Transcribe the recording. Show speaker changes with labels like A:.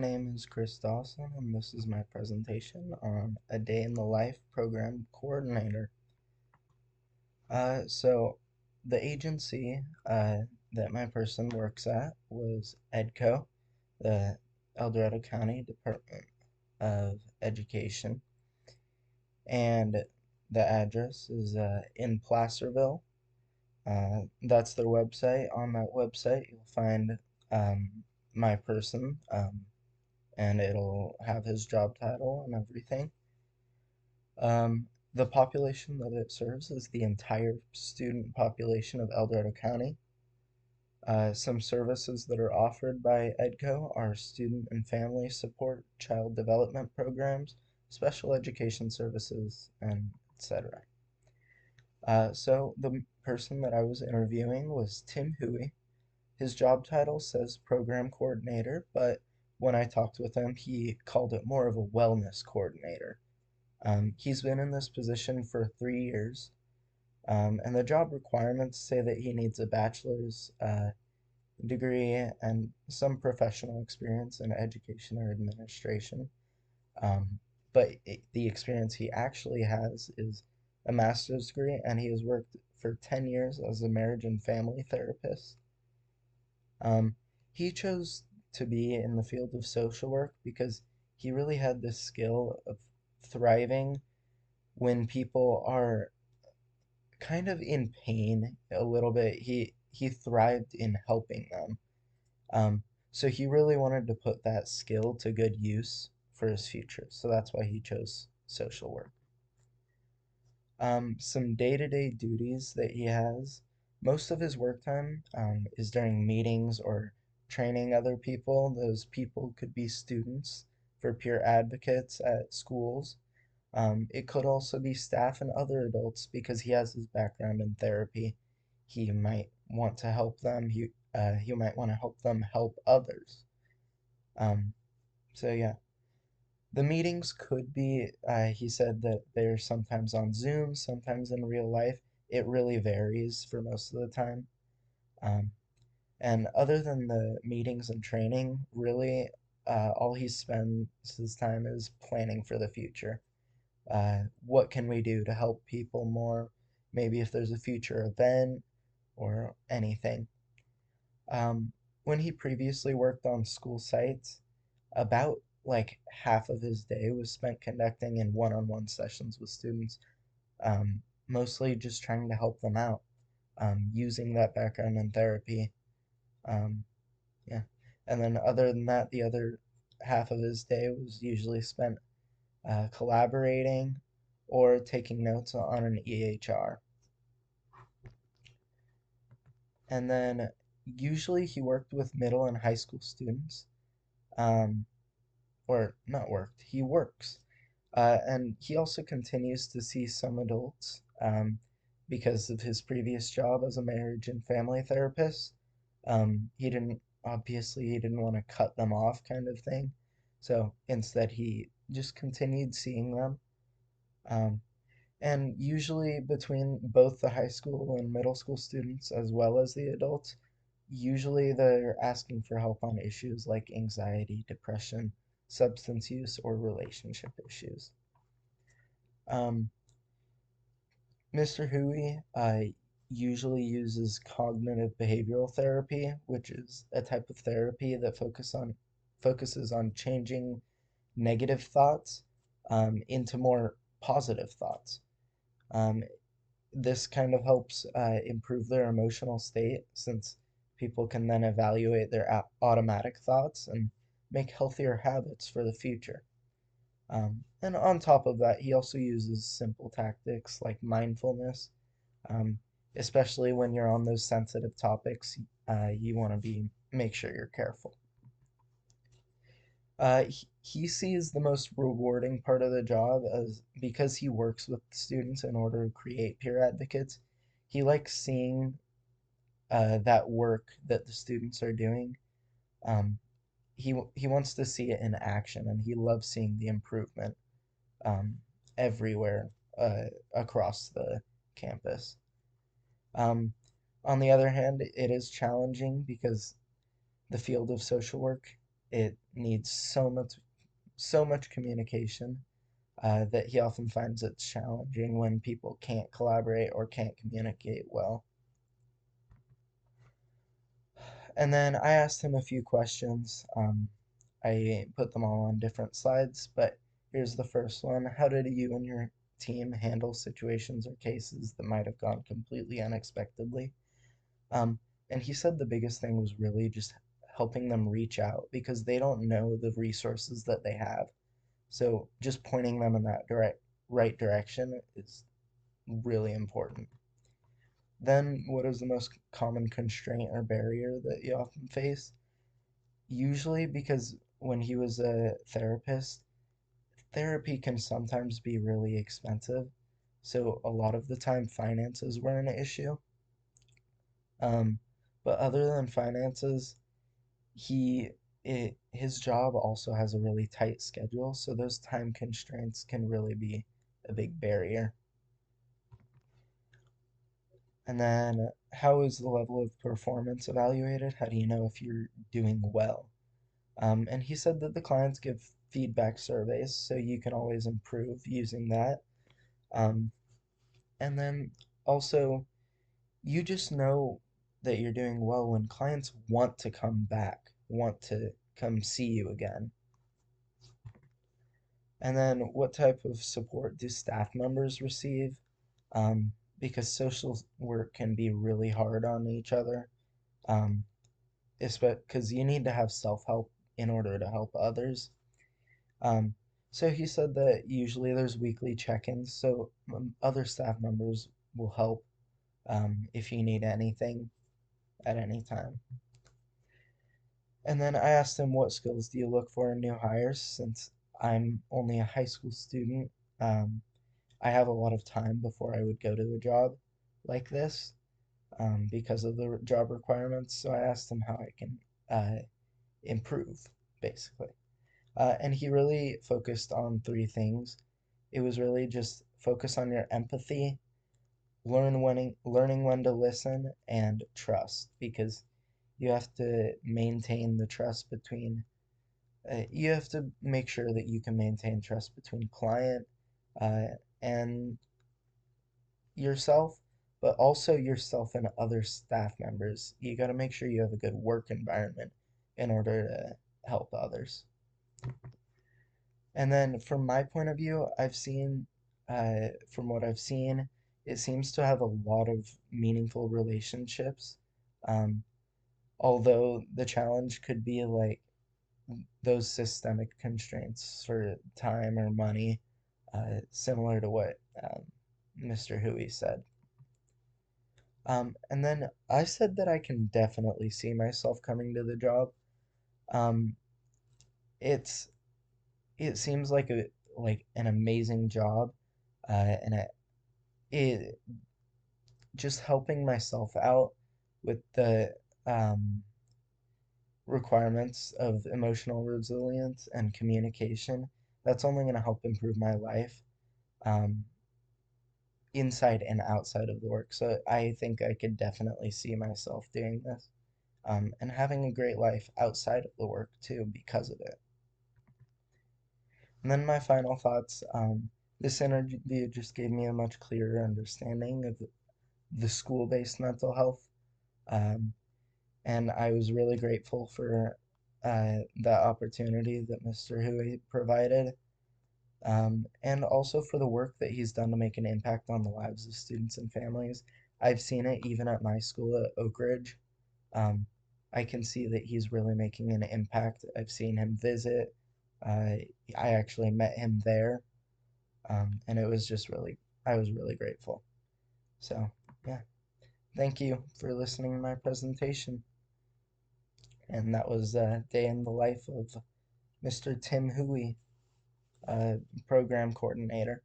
A: My name is Chris Dawson, and this is my presentation on a day in the life program coordinator. So, the agency that my person works at was EDCO, the El Dorado County Department of Education, and the address is in Placerville. That's their website. On that website, you'll find my person. And it'll have his job title and everything. Um, the population that it serves is the entire student population of El Dorado County. Some services that are offered by EDCO are student and family support, child development programs, special education services, and etc. So the person that I was interviewing was Tim Hooey. His job title says program coordinator, but when I talked with him, he called it more of a wellness coordinator. He's been in this position for 3 years, and the job requirements say that he needs a bachelor's degree and some professional experience in education or administration. Um, but the experience he actually has is a master's degree, and he has worked for 10 years as a marriage and family therapist. Um, he chose to be in the field of social work because he really had this skill of thriving when people are kind of in pain a little bit. He thrived in helping them. Um, so he really wanted to put that skill to good use for his future. So that's why he chose social work. Some day-to-day duties that he has. Most of his work time is during meetings or training other people. Those people could be students for peer advocates at schools. It could also be staff and other adults because he has his background in therapy. He might want to help them. He might want to help them help others. Um, so yeah. The meetings could be, he said that they're sometimes on Zoom, sometimes in real life. It really varies for most of the time. Um, and other than the meetings and training, really, all he spends his time is planning for the future. What can we do to help people more? Maybe if there's a future event or anything. When he previously worked on school sites, about like half of his day was spent conducting in one-on-one sessions with students, mostly just trying to help them out, using that background in therapy. Um, yeah. And then other than that, the other half of his day was usually spent collaborating or taking notes on an EHR. And then usually he worked with middle and high school students, um, or not worked, he works. And he also continues to see some adults because of his previous job as a marriage and family therapist. He didn't want to cut them off, kind of thing. So instead, he just continued seeing them. Um, and usually, between both the high school and middle school students, as well as the adults, usually they're asking for help on issues like anxiety, depression, substance use, or relationship issues. Um, Mr. Hooey usually uses cognitive behavioral therapy, which is a type of therapy that focuses on changing negative thoughts into more positive thoughts. Um, this kind of helps improve their emotional state since people can then evaluate their automatic thoughts and make healthier habits for the future. And on top of that, he also uses simple tactics like mindfulness, um, especially when you're on those sensitive topics. You want to be make sure you're careful. He sees the most rewarding part of the job as because he works with students in order to create peer advocates. He likes seeing that work that the students are doing. Um, he wants to see it in action, and he loves seeing the improvement um, everywhere across the campus. Um, on the other hand, it is challenging because the field of social work it needs so much communication that he often finds it challenging when people can't collaborate or can't communicate well. And then I asked him a few questions. I put them all on different slides, but here's the first one. How did you and your team handle situations or cases that might have gone completely unexpectedly? Um, and he said the biggest thing was really just helping them reach out because they don't know the resources that they have. So just pointing them in that right direction is really important. Then, what is the most common constraint or barrier that you often face? Usually, because when he was a therapist, therapy can sometimes be really expensive. So, a lot of the time, finances were an issue. Um, but other than finances, his job also has a really tight schedule. So, those time constraints can really be a big barrier. And then, how is the level of performance evaluated? How do you know if you're doing well? And he said that the clients give feedback surveys, so you can always improve using that. Um, and then also, you just know that you're doing well when clients want to come back, want to come see you again. And then, what type of support do staff members receive? Um, because social work can be really hard on each other. Um, because you need to have self-help in order to help others. Um, so he said that usually there's weekly check-ins, so other staff members will help if you need anything at any time. And then I asked him, what skills do you look for in new hires? Since I'm only a high school student, um, I have a lot of time before I would go to a job like this because of the job requirements. So I asked him how I can improve, basically. And he really focused on three things. It was really just focus on your empathy, learning when to listen, and trust, because you have to maintain the trust between. You have to make sure that you can maintain trust between client uh, and yourself, but also yourself and other staff members. You got to make sure you have a good work environment in order to help others. And then from my point of view, from what I've seen, it seems to have a lot of meaningful relationships. Um, although the challenge could be like those systemic constraints for time or money, similar to what Mr. Hooey said. And then I said that I can definitely see myself coming to the job. Um, it's it seems like an amazing job, and it just helping myself out with the um, requirements of emotional resilience and communication. That's only going to help improve my life um, inside and outside of the work. So I think I could definitely see myself doing this and having a great life outside of the work too because of it. And then my final thoughts. This interview just gave me a much clearer understanding of the school-based mental health. Um, and I was really grateful for that opportunity that Mr. Huey provided, and also for the work that he's done to make an impact on the lives of students and families. I've seen it even at my school at Oak Ridge. Um, I can see that he's really making an impact. I've seen him visit. Uh, I actually met him there, and it was just really, I was really grateful. So, yeah, thank you for listening to my presentation. And that was a day in the life of Mr. Tim Hooey, program coordinator.